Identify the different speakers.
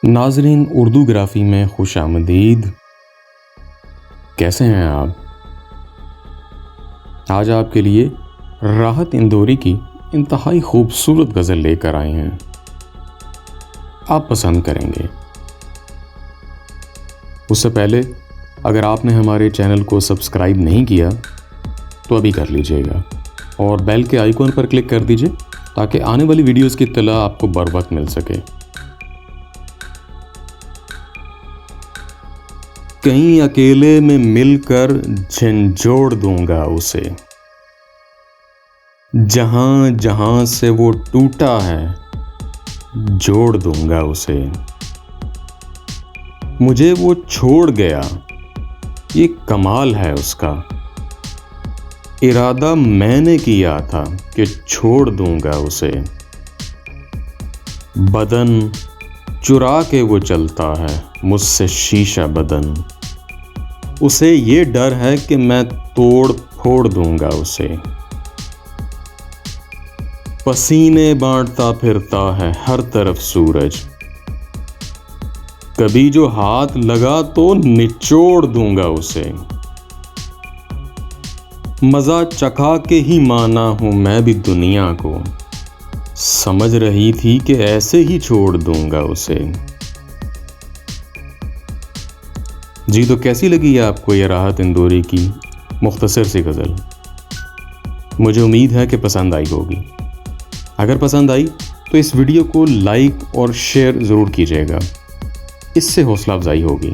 Speaker 1: नाज़रीन, उर्दू ग्राफ़ी में खुश आमदीद। कैसे हैं आप? आज आपके लिए राहत इंदौरी की इंतहाई खूबसूरत गज़ल लेकर आए हैं। आप पसंद करेंगे। उससे पहले अगर आपने हमारे चैनल को सब्सक्राइब नहीं किया तो अभी कर लीजिएगा और बेल के आइकॉन पर क्लिक कर दीजिए ताकि आने वाली वीडियोस की इत्तला आपको बर वक्त मिल सके। कहीं अकेले में मिलकर झंझोड़ दूंगा उसे, जहां जहां से वो टूटा है जोड़ दूंगा उसे। मुझे वो छोड़ गया, ये कमाल है उसका। इरादा मैंने किया था कि छोड़ दूंगा उसे। बदन चुरा के वो चलता है मुझसे शीशा बदन। उसे ये डर है कि मैं तोड़ फोड़ दूंगा उसे। पसीने बांटता फिरता है हर तरफ सूरज। कभी जो हाथ लगा तो निचोड़ दूंगा उसे। मजा चखा के ही माना हूं मैं भी दुनिया को। समझ रही थी कि ऐसे ही छोड़ दूंगा उसे। जी, तो कैसी लगी आपको ये राहत इंदौरी की मुख्तसर सी गज़ल? मुझे उम्मीद है कि पसंद आई होगी। अगर पसंद आई तो इस वीडियो को लाइक और शेयर ज़रूर कीजिएगा, इससे हौसला अफजाई होगी।